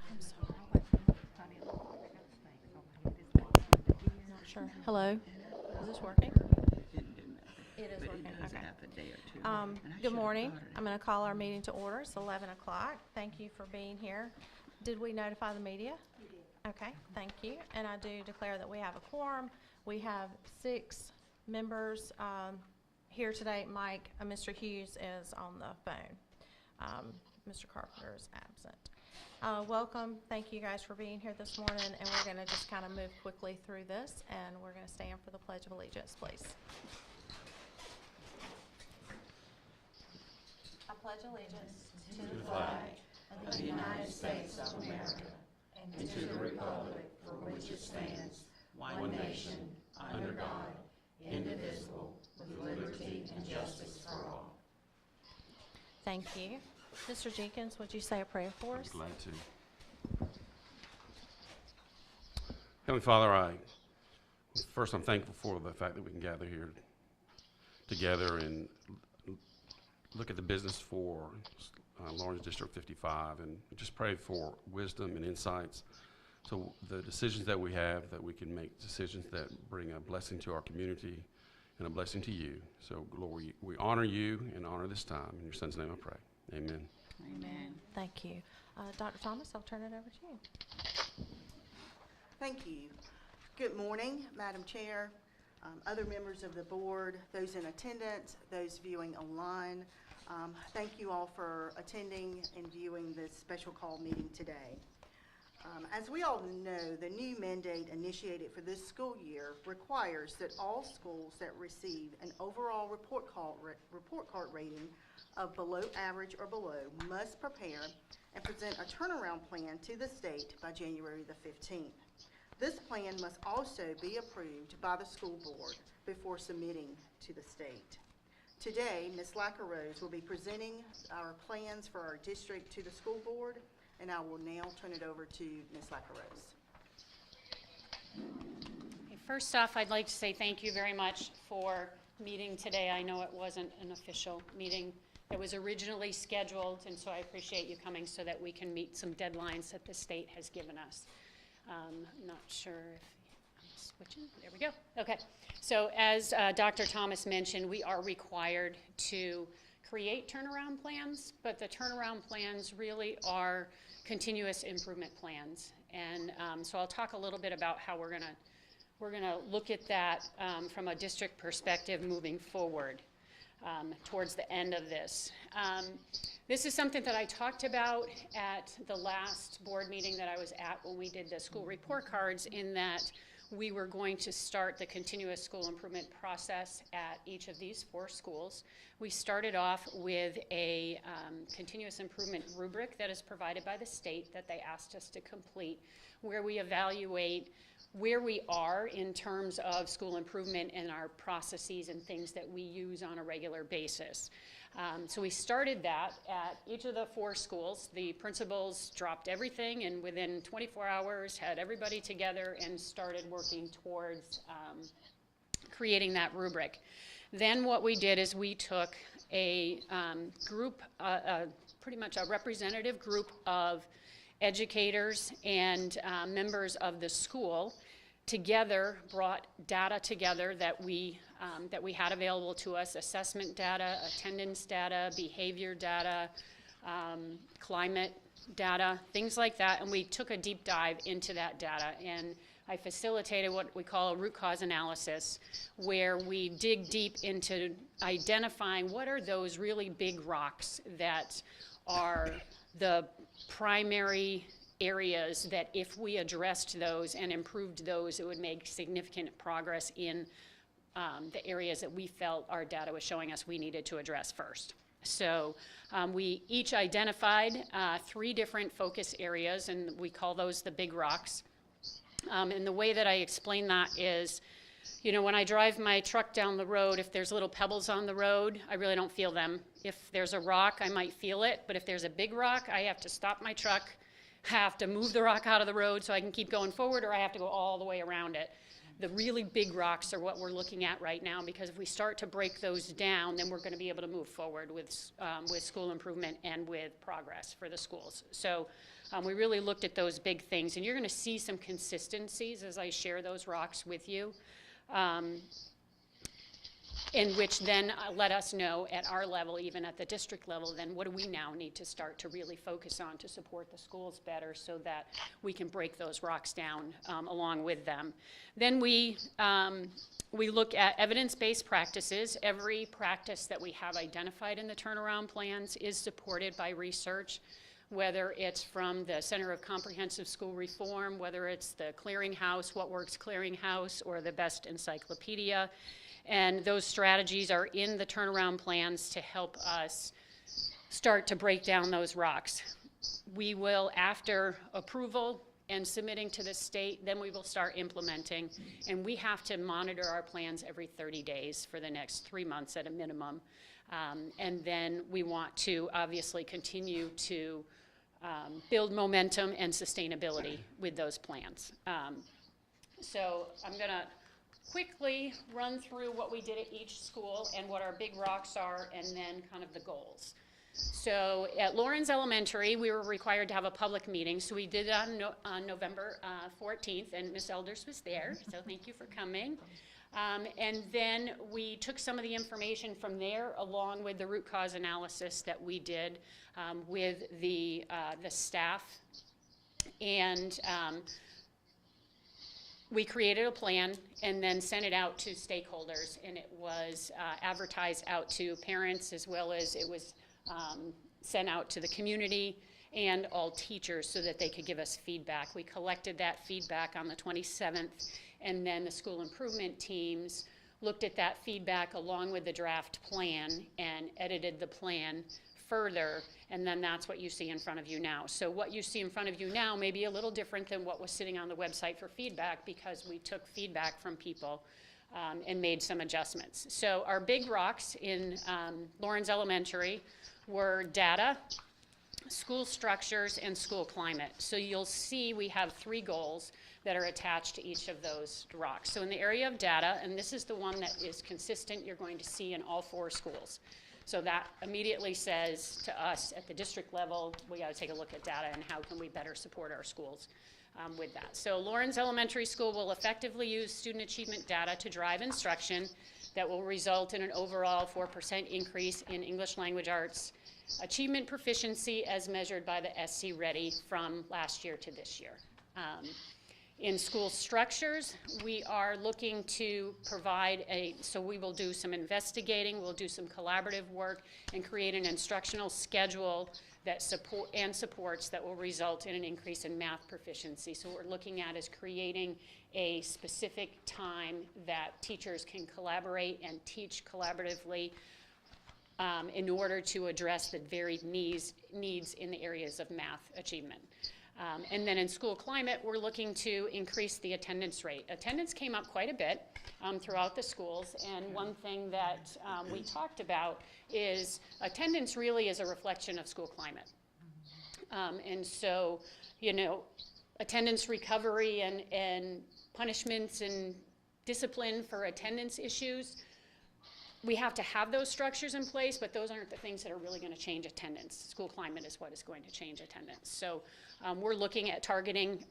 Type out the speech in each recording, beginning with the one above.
Not sure. Hello? Is this working? It is working, okay. Good morning. I'm going to call our meeting to order. It's 11 o'clock. Thank you for being here. Did we notify the media? You did. Okay, thank you. And I do declare that we have a quorum. We have 6 members here today. Mr. Hughes is on the phone. Mr. Carpenter is absent. Welcome. Thank you guys for being here this morning, and we're going to just kind of move quickly through this, and we're going to stand for the Pledge of Allegiance, please. I pledge allegiance to the flag of the United States of America and to the republic for which it stands, one nation, under God, indivisible, with liberty and justice for all. Thank you. Mr. Jenkins, would you say a prayer for us? I'd be glad to. Heavenly Father, I'm thankful for the fact that we can gather here together and look at the business for Lawrence District 55 and just pray for wisdom and insights. So the decisions that we have, that we can make decisions that bring a blessing to our community and a blessing to you. So Lord, we honor you and honor this time. In your son's name I pray. Amen. Amen. Thank you. Dr. Thomas, I'll turn it over to you. Thank you. Good morning, Madam Chair, other members of the board, those in attendance, those viewing online. Thank you all for attending and viewing this special call meeting today. As we all know, the new mandate initiated for this school year requires that all schools that receive an overall report card rating of below average or below must prepare and present a turnaround plan to the state by January the 15th. This plan must also be approved by the school board before submitting to the state. Today, Ms. Lackarose will be presenting our plans for our district to the school board, and I will now turn it over to Ms. Lackarose. First off, I'd like to say thank you very much for meeting today. I know it wasn't an official meeting. It was originally scheduled, and so I appreciate you coming so that we can meet some deadlines that the state has given us. Not sure if I'm switching. There we go. Okay. So as Dr. Thomas mentioned, we are required to create turnaround plans, but the turnaround plans really are continuous improvement plans. And so I'll talk a little bit about how we're gonna look at that from a district perspective moving forward towards the end of this. This is something that I talked about at the last board meeting that I was at when we did the school report cards, in that we were going to start the continuous school improvement process at each of these 4 schools. We started off with a continuous improvement rubric that is provided by the state that they asked us to complete, where we evaluate where we are in terms of school improvement and our processes and things that we use on a regular basis. So we started that at each of the 4 schools. The principals dropped everything and within 24 hours had everybody together and started working towards creating that rubric. Then what we did is we took a group, pretty much a representative group of educators and members of the school together, brought data together that we had available to us: assessment data, attendance data, behavior data, climate data, things like that, and we took a deep dive into that data. And I facilitated what we call a root cause analysis, where we dig deep into identifying what are those really big rocks that are the primary areas that if we addressed those and improved those, it would make significant progress in the areas that we felt our data was showing us we needed to address first. So we each identified 3 different focus areas, and we call those the big rocks. And the way that I explain that is, you know, when I drive my truck down the road, if there's little pebbles on the road, I really don't feel them. If there's a rock, I might feel it, but if there's a big rock, I have to stop my truck, have to move the rock out of the road so I can keep going forward, or I have to go all the way around it. The really big rocks are what we're looking at right now, because if we start to break those down, then we're going to be able to move forward with school improvement and with progress for the schools. So We really looked at those big things, and you're going to see some consistencies as I share those rocks with you, in which then let us know at our level, even at the district level, then what do we now need to start to really focus on to support the schools better so that we can break those rocks down along with them. Then we look at evidence-based practices. Every practice that we have identified in the turnaround plans is supported by research, whether it's from the Center of Comprehensive School Reform, whether it's the Clearinghouse, What Works Clearinghouse, or the Best Encyclopedia. And those strategies are in the turnaround plans to help us start to break down those rocks. We will, after approval and submitting to the state, then we will start implementing. And we have to monitor our plans every 30 days for the next 3 months at a minimum. And then we want to obviously continue to build momentum and sustainability with those plans. So I'm going to quickly run through what we did at each school and what our big rocks are, and then kind of the goals. So at Lawrence Elementary, we were required to have a public meeting, so we did it on November 14th, and Ms. Elders was there, so thank you for coming. And then we took some of the information from there, along with the root cause analysis that we did with the staff, and we created a plan and then sent it out to stakeholders, and it was advertised out to parents, as well as it was sent out to the community and all teachers so that they could give us feedback. We collected that feedback on the 27th, and then the school improvement teams looked at that feedback along with the draft plan and edited the plan further, and then that's what you see in front of you now. So what you see in front of you now may be a little different than what was sitting on the website for feedback, because we took feedback from people and made some adjustments. So our big rocks in Lawrence Elementary were data, school structures, and school climate. So you'll see we have 3 goals that are attached to each of those rocks. So in the area of data, and this is the one that is consistent, you're going to see in all 4 schools. So that immediately says to us at the district level, we got to take a look at data and how can we better support our schools with that. So Lawrence Elementary School will effectively use student achievement data to drive instruction that will result in an overall 4% increase in English language arts achievement proficiency as measured by the SC Ready from last year to this year. In school structures, we are looking to provide so we will do some investigating, we'll do some collaborative work, and create an instructional schedule that supports that will result in an increase in math proficiency. So what we're looking at is creating a specific time that teachers can collaborate and teach collaboratively in order to address the varied needs in the areas of math achievement. And then in school climate, we're looking to increase the attendance rate. Attendance came up quite a bit throughout the schools, and one thing that we talked about is attendance really is a reflection of school climate. And so, you know, attendance recovery and punishments and discipline for attendance issues, we have to have those structures in place, but those aren't the things that are really going to change attendance. School climate is what is going to change attendance. So we're looking at targeting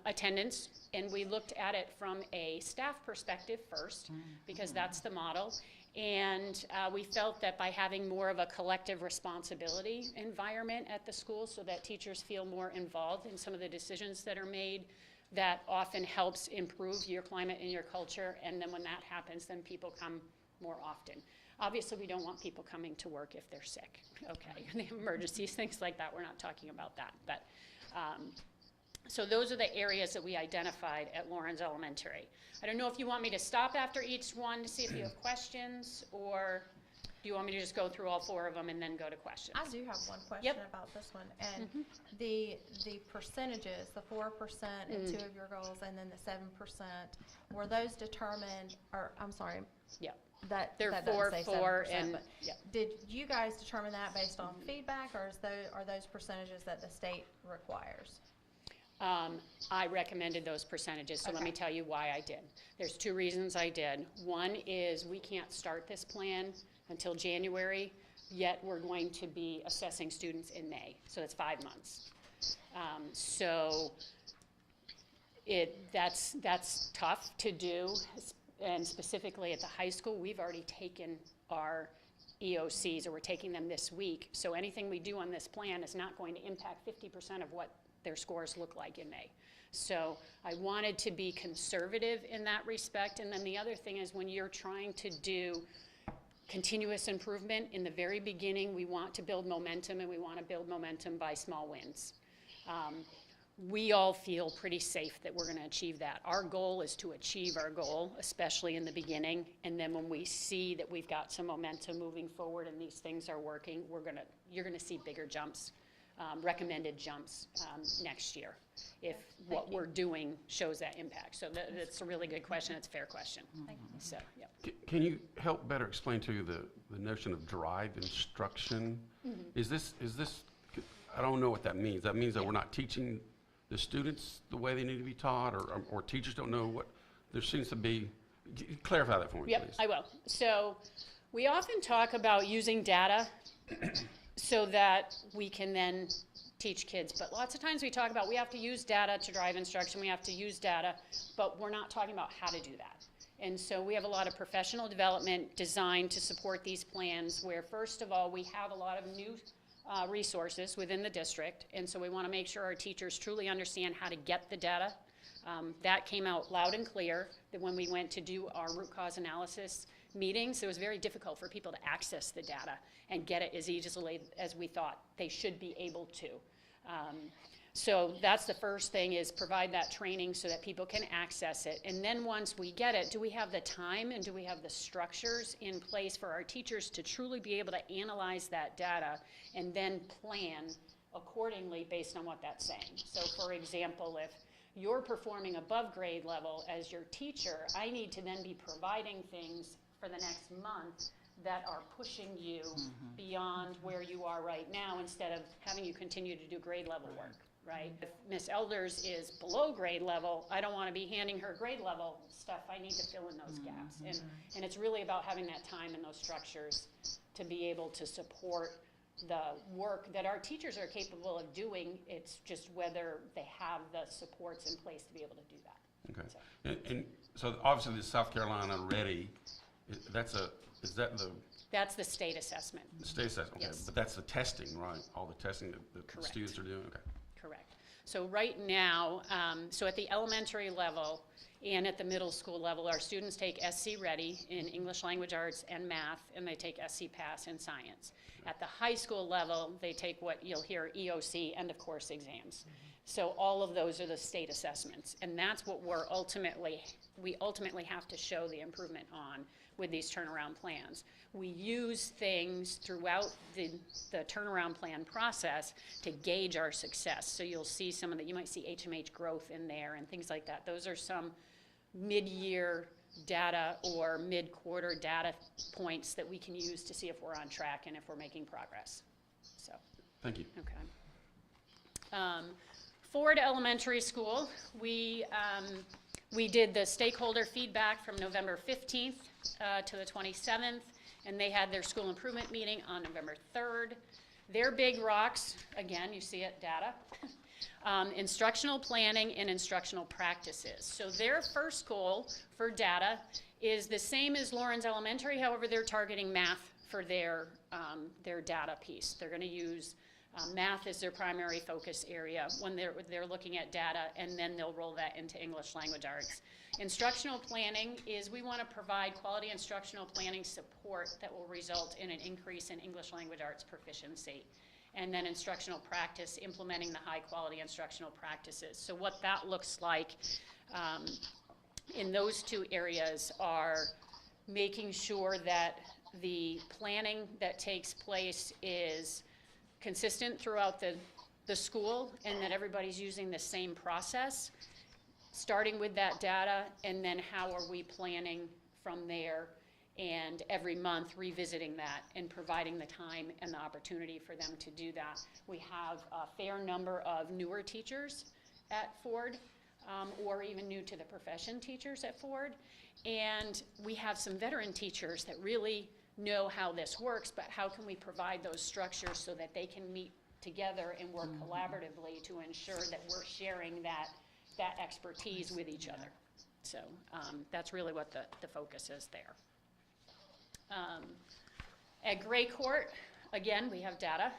attendance, and we looked at it from a staff perspective first, because that's the model. And we felt that by having more of a collective responsibility environment at the school so that teachers feel more involved in some of the decisions that are made, that often helps improve your climate and your culture. And then when that happens, then people come more often. Obviously, we don't want people coming to work if they're sick, okay? They have emergencies, things like that. We're not talking about that. But so those are the areas that we identified at Lawrence Elementary. I don't know if you want me to stop after each one to see if you have questions, or do you want me to just go through all 4 of them and then go to questions? I do have one question Yep. about this one, and the percentages, the 4% in 2 of your goals, and then the 7%, were those determined, or, I'm sorry, Yep. that They're that doesn't 4, say 4, 7%, and, but yeah. did you guys determine that based on feedback, or are those percentages that the state requires? I recommended those percentages, so let me Okay. tell you why I did. There's 2 reasons I did. One is we can't start this plan until January, yet we're going to be assessing students in May, so it's 5 months. So that's tough to do, and specifically at the high school, we've already taken our EOCs, or we're taking them this week. So anything we do on this plan is not going to impact 50% of what their scores look like in May. So I wanted to be conservative in that respect. And then the other thing is, when you're trying to do continuous improvement, in the very beginning, we want to build momentum, and we want to build momentum by small wins. We all feel pretty safe that we're going to achieve that. Our goal is to achieve our goal, especially in the beginning, and then when we see that we've got some momentum moving forward and these things are working, you're going to see bigger jumps, recommended jumps next year, if what we're doing shows that impact. So that's a really good question. It's a fair question. Thank you. So, yeah. Can you help better explain to you the notion of drive instruction? Is this, I don't know what that means. That means that we're not teaching the students the way they need to be taught, or teachers don't know what, there seems to be, clarify that for me, Yep, please. I will. So we often talk about using data so that we can then teach kids. But lots of times we talk about we have to use data to drive instruction, we have to use data, but we're not talking about how to do that. And so we have a lot of professional development designed to support these plans, where first of all, we have a lot of new resources within the district, and so we want to make sure our teachers truly understand how to get the data. That came out loud and clear, that when we went to do our root cause analysis meetings, it was very difficult for people to access the data and get it as easily as we thought they should be able to. So that's the first thing, is provide that training so that people can access it. And then once we get it, do we have the time and do we have the structures in place for our teachers to truly be able to analyze that data and then plan accordingly based on what that's saying? So for example, if you're performing above grade level as your teacher, I need to then be providing things for the next month that are pushing you beyond where you are right now, instead of having you continue to do grade level work. Right? If Miss Elders is below grade level, I don't want to be handing her grade level stuff. I need to fill in those gaps. And it's really about having that time and those structures to be able to support the work that our teachers are capable of doing. It's just whether they have the supports in place to be able to do that. Okay. So. And so obviously the South Carolina Ready, is that That's the state assessment. the state assessment? Okay. Yes. But that's the testing, right? All the testing that the Correct. students are doing? Okay. Correct. So right now, so at the elementary level and at the middle school level, our students take SC Ready in English Language Arts and Math, and they take SC Pass in Science. At the high school level, they take what you'll hear EOC, end of course exams. So all of those are the state assessments, and that's what we ultimately have to show the improvement on with these turnaround plans. We use things throughout the turnaround plan process to gauge our success. So you'll see some of the, you might see HMH growth in there and things like that. Those are some mid-year data or mid-quarter data points that we can use to see if we're on track and if we're making progress. So. Thank you. Okay. Ford Elementary School, we did the stakeholder feedback from November 15th to the 27th, and they had their school improvement meeting on November 3rd. Their big rocks, again, you see it, data, instructional planning and instructional practices. So their first goal for data is the same as Lawrence Elementary, however, they're targeting math for their data piece. They're gonna use math is their primary focus area when they're looking at data, and then they'll roll that into English Language Arts. Instructional planning is we want to provide quality instructional planning support that will result in an increase in English Language Arts proficiency. And then instructional practice, implementing the high quality instructional practices. So what that looks like in those two areas are making sure that the planning that takes place is consistent throughout the school, and that everybody's using the same process, starting with that data, and then how are we planning from there, and every month revisiting that and providing the time and the opportunity for them to do that. We have a fair number of newer teachers at Ford, or even new to the profession teachers at Ford, and we have some veteran teachers that really know how this works, but how can we provide those structures so that they can meet together and work collaboratively to ensure that we're sharing that expertise with each other. So that's really what the focus is there. At Gray Court, again, we have data,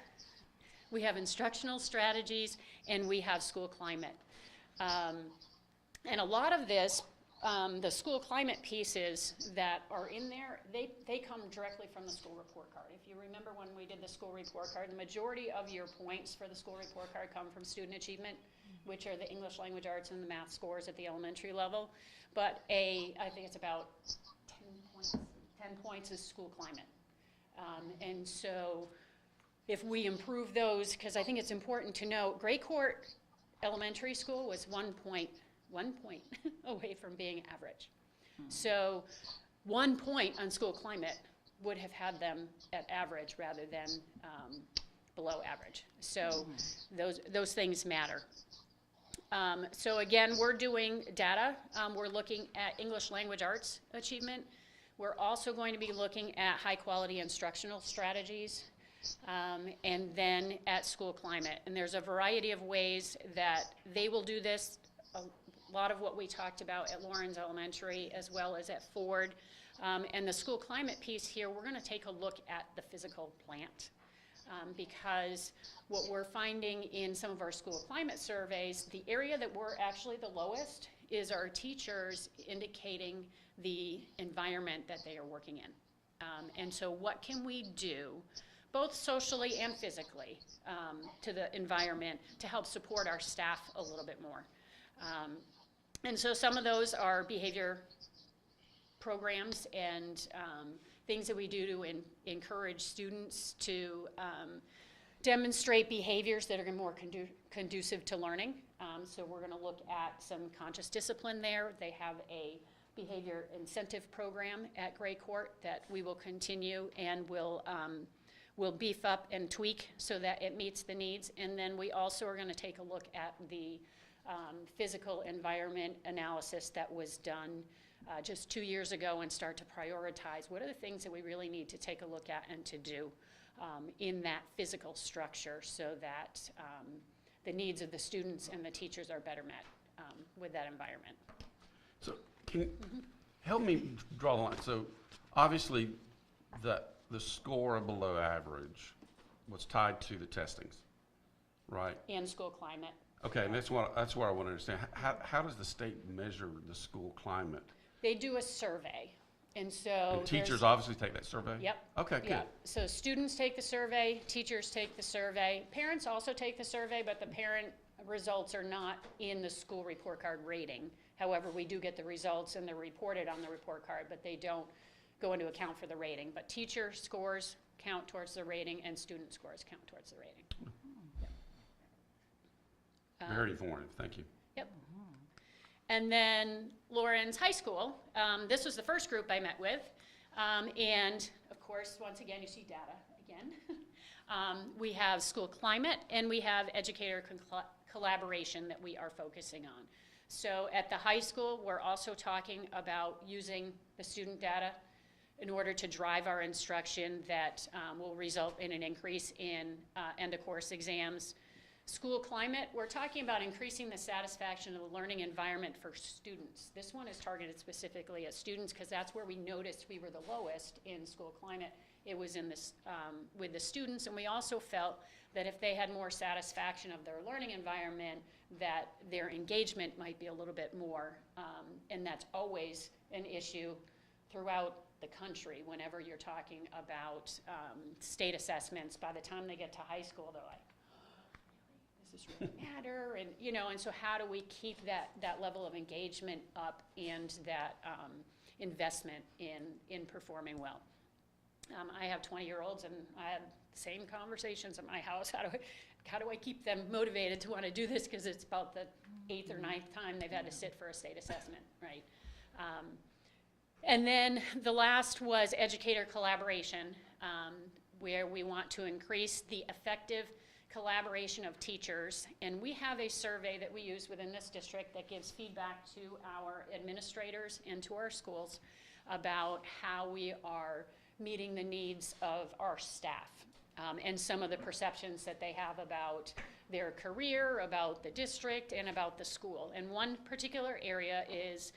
we have instructional strategies, and we have school climate. And a lot of this, the school climate pieces that are in there, they come directly from the school report card. If you remember when we did the school report card, the majority of your points for the school report card come from student achievement, which are the English language arts and the math scores at the elementary level. But I think it's about 10 points is school climate. And so if we improve those, because I think it's important to know, Gray Court Elementary School was 1 point away from being average. So 1 point on school climate would have had them at average rather than below average. So those things matter. So again, we're doing data. We're looking at English language arts achievement. We're also going to be looking at high quality instructional strategies, and then at school climate. And there's a variety of ways that they will do this. A lot of what we talked about at Lawrence Elementary as well as at Ford. And the school climate piece here, we're going to take a look at the physical plant. Because what we're finding in some of our school climate surveys, the area that we're actually the lowest is our teachers indicating the environment that they are working in. And so what can we do, both socially and physically, to the environment to help support our staff a little bit more? And so some of those are behavior programs and things that we do to encourage students to demonstrate behaviors that are more conducive to learning. So we're going to look at some conscious discipline there. They have a behavior incentive program at Gray Court that we will continue and will beef up and tweak so that it meets the needs. And then we also are going to take a look at the physical environment analysis that was done just 2 years ago and start to prioritize what are the things that we really need to take a look at and to do in that physical structure so that the needs of the students and the teachers are better met with that environment. So can you help me draw the line? So obviously the score below average was tied to the testings, right? And school climate. Okay, and that's what I want to understand. How does the state measure the school climate? They do a survey, and so And teachers obviously take that survey? Yep. Okay, good. Yep. So students take the survey, teachers take the survey, parents also take the survey, but the parent results are not in the school report card rating. However, we do get the results and they're reported on the report card, but they don't go into account for the rating. But teacher scores count towards the rating and student scores count towards the rating. Very informative, thank you. Yep. And then Lawrence High School, this was the first group I met with. And of course, once again, you see data again. We have school climate and we have educator collaboration that we are focusing on. So at the high school, we're also talking about using the student data in order to drive our instruction that will result in an increase in end of course exams. School climate, we're talking about increasing the satisfaction of the learning environment for students. This one is targeted specifically at students because that's where we noticed we were the lowest in school climate. It was in this with the students, and we also felt that if they had more satisfaction of their learning environment, that their engagement might be a little bit more, and that's always an issue throughout the country whenever you're talking about state assessments. By the time they get to high school, they're like, does this really matter? And and so how do we keep that level of engagement up and that investment in performing well? I have 20-year-olds, and I have the same conversations at my house. How do I keep them motivated to want to do this? Because it's about the 8th or 9th time they've had to sit for a state assessment, right? And then the last was educator collaboration, where we want to increase the effective collaboration of teachers. And we have a survey that we use within this district that gives feedback to our administrators and to our schools about how we are meeting the needs of our staff. and some of the perceptions that they have about their career, about the district, and about the school. And one particular area is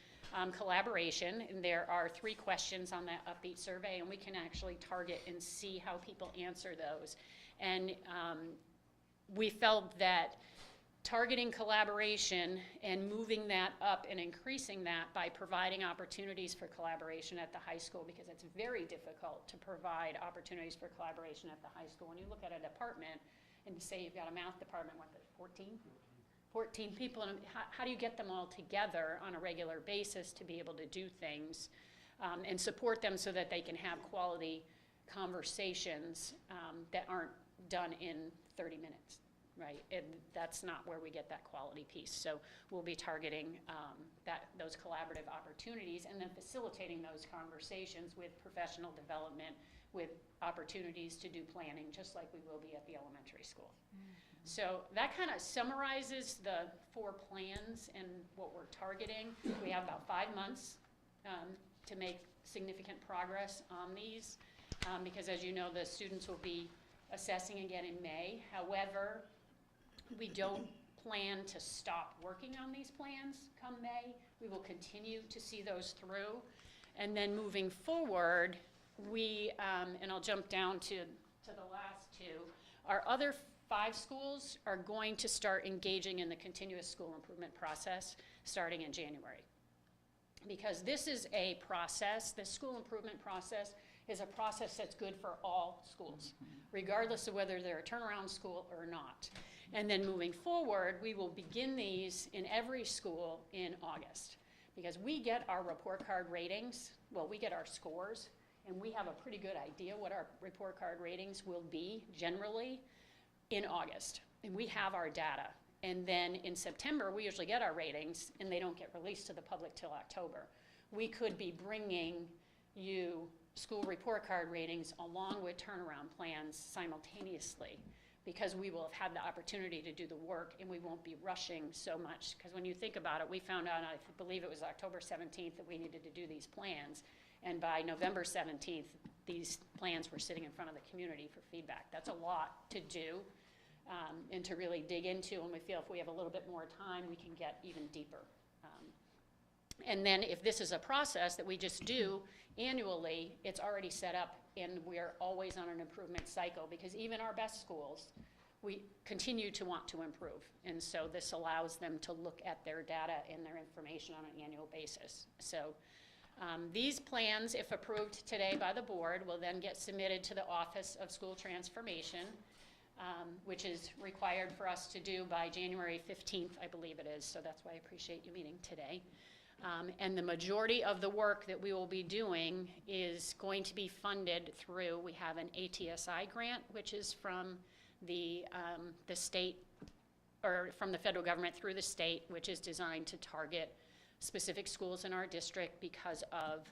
collaboration, and there are 3 questions on that Upbeat survey, and we can actually target and see how people answer those. And we felt that targeting collaboration and moving that up and increasing that by providing opportunities for collaboration at the high school, because it's very difficult to provide opportunities for collaboration at the high school. When you look at a department and say you've got a math department with 14 people, and how do you get them all together on a regular basis to be able to do things and support them so that they can have quality conversations that aren't done in 30 minutes? Right, and that's not where we get that quality piece. So we'll be targeting those collaborative opportunities and then facilitating those conversations with professional development, with opportunities to do planning, just like we will be at the elementary school. So that kind of summarizes the 4 plans and what we're targeting. We have about 5 months to make significant progress on these, because as you know, the students will be assessing again in May. However, we don't plan to stop working on these plans come May. We will continue to see those through. And then moving forward, we, and I'll jump down to the last 2, our other 5 schools are going to start engaging in the continuous school improvement process starting in January. Because this is a process, the school improvement process is a process that's good for all schools, regardless of whether they're a turnaround school or not. And then moving forward, we will begin these in every school in August, because we get our report card ratings, well, we get our scores, and we have a pretty good idea what our report card ratings will be generally in August, and we have our data. And then in September, we usually get our ratings, and they don't get released to the public till October. We could be bringing you school report card ratings along with turnaround plans simultaneously, because we will have had the opportunity to do the work and we won't be rushing so much. Because when you think about it, we found out, I believe it was October 17th, that we needed to do these plans. And by November 17th, these plans were sitting in front of the community for feedback. That's a lot to do and to really dig into, and we feel if we have a little bit more time, we can get even deeper. And then if this is a process that we just do annually, it's already set up, and we're always on an improvement cycle, because even our best schools, we continue to want to improve. And so this allows them to look at their data and their information on an annual basis. So these plans, if approved today by the board, will then get submitted to the Office of School Transformation, which is required for us to do by January 15th, I believe it is. So that's why I appreciate you meeting today. And the majority of the work that we will be doing is going to be funded through, we have an ATSI grant, which is from the state, or from the federal government through the state, which is designed to target specific schools in our district because of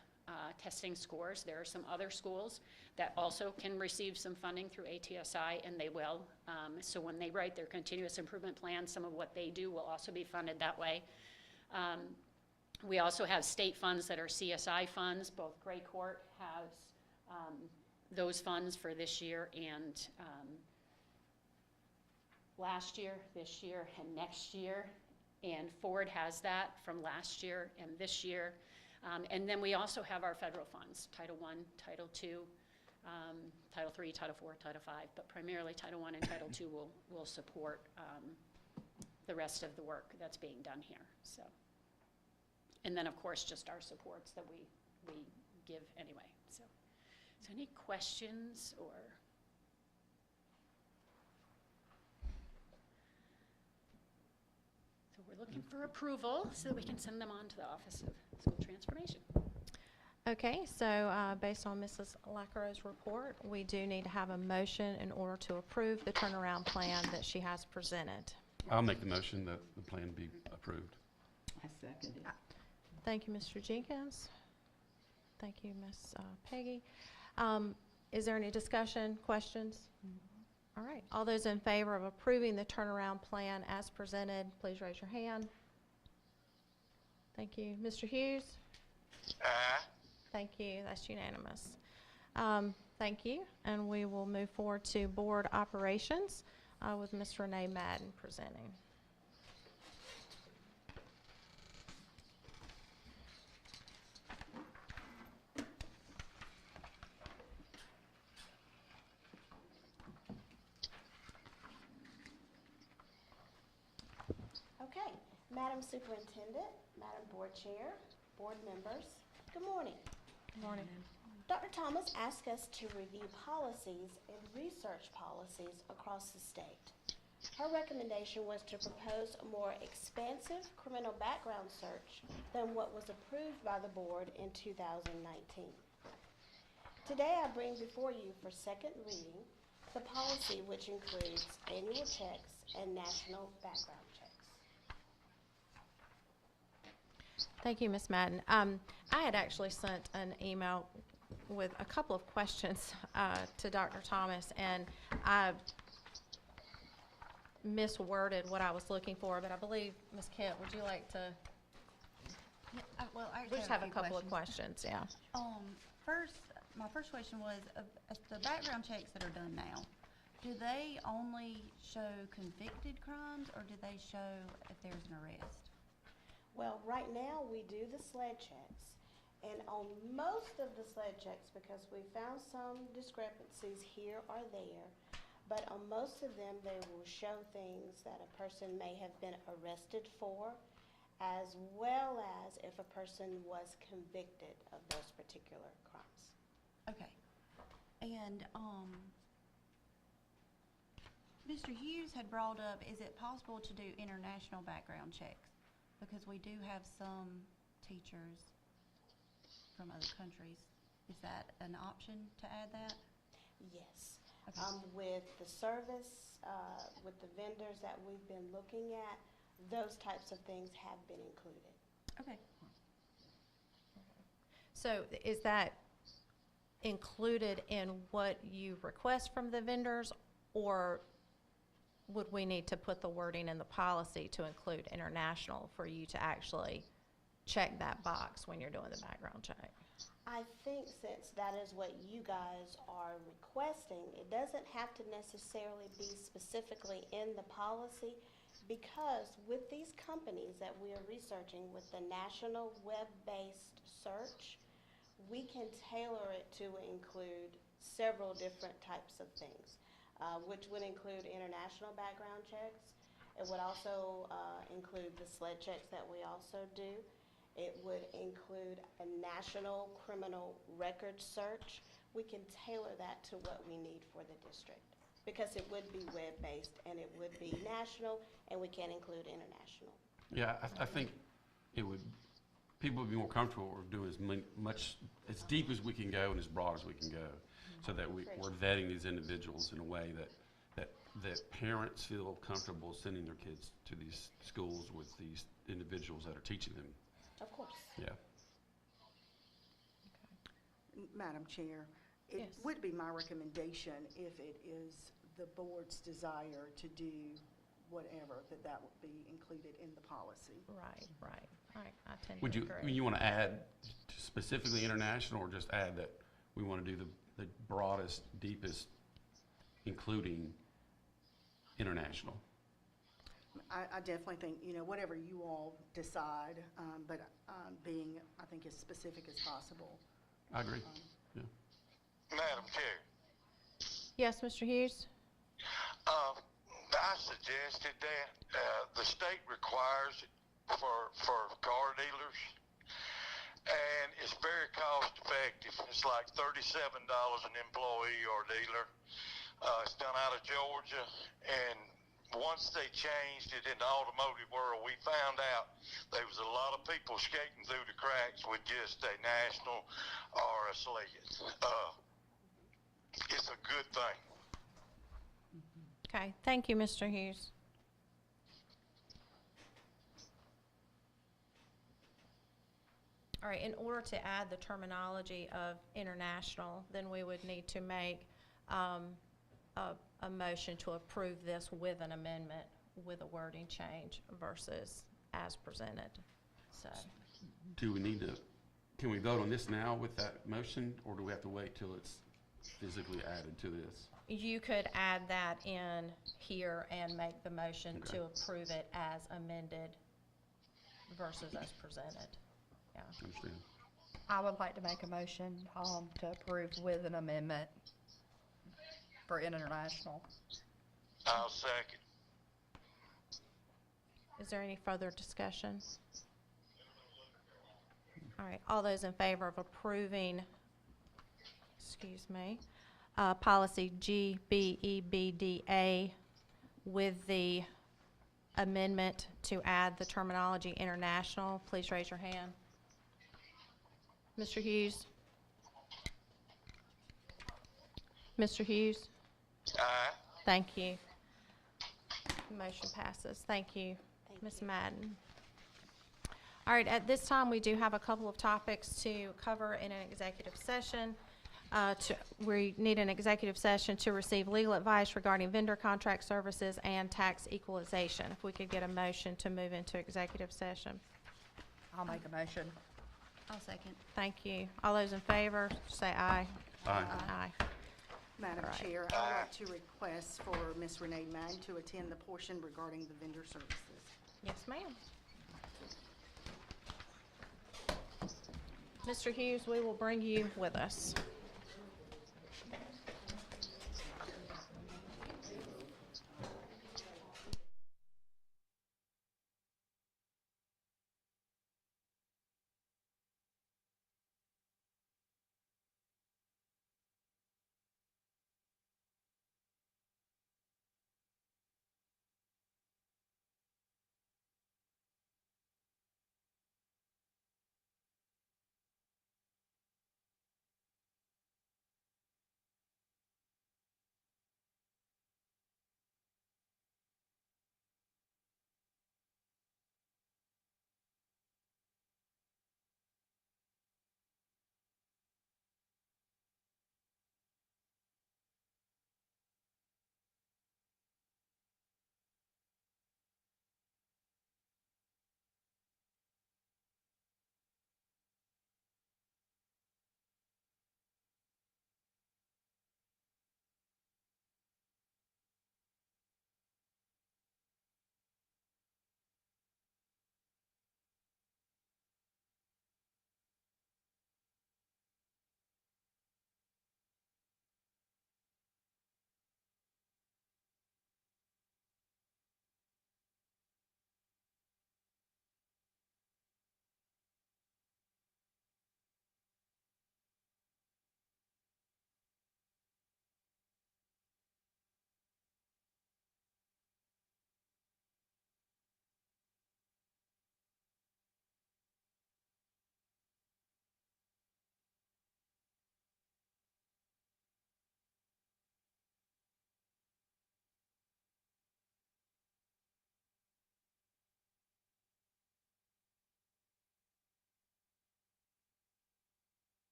testing scores. There are some other schools that also can receive some funding through ATSI, and they will. So when they write their continuous improvement plan, some of what they do will also be funded that way. We also have state funds that are CSI funds. Both Gray Court has those funds for this year and last year, this year, and next year. And Ford has that from last year and this year. And then we also have our federal funds, Title I, Title II, Title III, Title IV, Title V, but primarily Title I and Title II will support the rest of the work that's being done here. So. And then, of course, just our supports that we give anyway. So any questions or? So we're looking for approval so that we can send them on to the Office of School Transformation. Okay, so based on Mrs. Lacroix's report, we do need to have a motion in order to approve the turnaround plan that she has presented. I'll make the motion that the plan be approved. I second it. Thank you, Mr. Jenkins. Thank you, Ms. Peggy. Is there any discussion, questions? All right, all those in favor of approving the turnaround plan as presented, please raise your hand. Thank you. Mr. Hughes? Thank you, that's unanimous. Thank you, and we will move forward to board operations with Ms. Renee Madden presenting. Okay, Madam Superintendent, Madam Board Chair, board members, good morning. Good morning. Dr. Thomas asked us to review policies and research policies across the state. Her recommendation was to propose a more expansive criminal background search than what was approved by the board in 2019. Today I bring before you for second reading the policy which includes annual checks and national background checks. Thank you, Ms. Madden. I had actually sent an email with a couple of questions to Dr. Thomas, and I misworded what I was looking for, but I believe, Ms. Kent, would you like to? Well, I We just have a few couple of questions, yeah. My first question was, the background checks that are done now, do they only show convicted crimes, or do they show if there's an arrest? Well, right now, we do the SLED checks, and on most of the SLED checks, because we found some discrepancies here or there, but on most of them, they will show things that a person may have been arrested for, as well as if a person was convicted of those particular crimes. Okay. And, Mr. Hughes had brought up, is it possible to do international background checks? Because we do have some teachers from other countries. Is that an option to add that? Yes. Okay. With the service, with the vendors that we've been looking at, those types of things have been included. Okay. So is that included in what you request from the vendors, or would we need to put the wording in the policy to include international for you to actually check that box when you're doing the background check? I think since that is what you guys are requesting, it doesn't have to necessarily be specifically in the policy, because with these companies that we are researching with the national web-based search, we can tailor it to include several different types of things, which would include international background checks. It would also include the SLED checks that we also do. It would include a national criminal record search. We can tailor that to what we need for the district, because it would be web-based and it would be national, and we can include international. Yeah, I think it would, people would be more comfortable doing much, as deep as we can go and as broad as we can go, so that we're vetting these individuals in a way that parents feel comfortable sending their kids to these schools with these individuals that are teaching them. Of course. Yeah. Madam Chair, it Yes. would be my recommendation, if it is the board's desire to do whatever, that would be included in the policy. Right. I tend Would to you, agree. you want to add specifically international, or just add that we want to do the broadest, deepest, including international? I definitely think, whatever you all decide, but being, I think, as specific as possible. I agree, yeah. Madam Chair, Yes, Mr. Hughes? I suggested that the state requires it for car dealers, and it's very cost effective. It's like $37 an employee or dealer. It's done out of Georgia, and once they changed it in the automotive world, we found out there was a lot of people skating through the cracks with just a national or a SLED. It's a good thing. Okay, thank you, Mr. Hughes. All right, in order to add the terminology of international, then we would need to make a motion to approve this with an amendment with a wording change versus as presented. So, Do we need to, can we vote on this now with that motion, or do we have to wait till it's physically added to this? You could add that in here and make the motion Okay. to approve it as amended versus as presented. Yeah. Understand? I would like to make a motion, to approve with an amendment for international. I'll second. Is there any further discussion? All right, all those in favor of approving, policy GBEBDA with the amendment to add the terminology international, please raise your hand. Mr. Hughes? Mr. Hughes? Aye. Thank you. Motion passes. Thank you, Ms. Madden. All right, at this time, we do have a couple of topics to cover in an executive session. We need an executive session to receive legal advice regarding vendor contract services and tax equalization. If we could get a motion to move into executive session. I'll make a motion. I'll second. Thank you. All those in favor, say aye. Aye. Aye. Madam All right. Chair, I'd like to request for Ms. Renee Madden to attend the portion regarding the vendor services. Yes, ma'am. Mr. Hughes, we will bring you with us.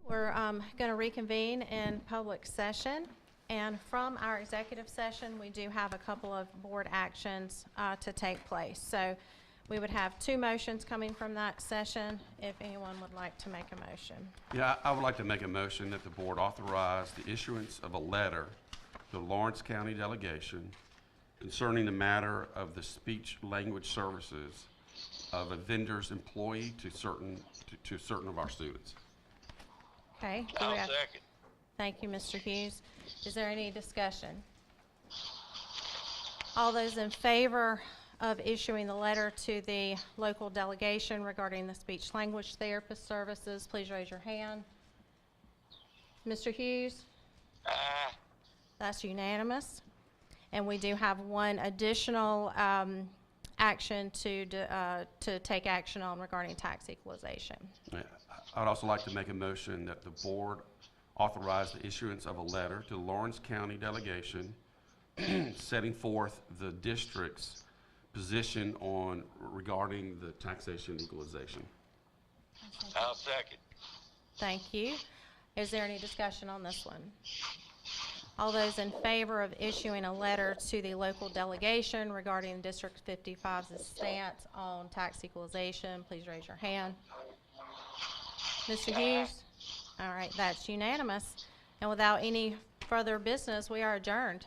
We're going to reconvene in public session, and from our executive session, we do have a couple of board actions to take place. So we would have 2 motions coming from that session, if anyone would like to make a motion. Yeah, I would like to make a motion that the board authorize the issuance of a letter to the Lawrence County delegation concerning the matter of the speech language services of a vendor's employee to certain of our students. Okay? do I'll we have- second. Thank you, Mr. Hughes. Is there any discussion? All those in favor of issuing the letter to the local delegation regarding the speech language therapist services, please raise your hand. Mr. Hughes? Aye. That's unanimous. And we do have one additional action to take action on regarding tax equalization. I'd also like to make a motion that the board authorize the issuance of a letter to the Lawrence County delegation setting forth the district's position regarding the taxation equalization. I'll second. Thank you. Is there any discussion on this one? All those in favor of issuing a letter to the local delegation regarding District 55's stance on tax equalization, please raise your hand. Mr. Hughes? All right, that's unanimous. And without any further business, we are adjourned.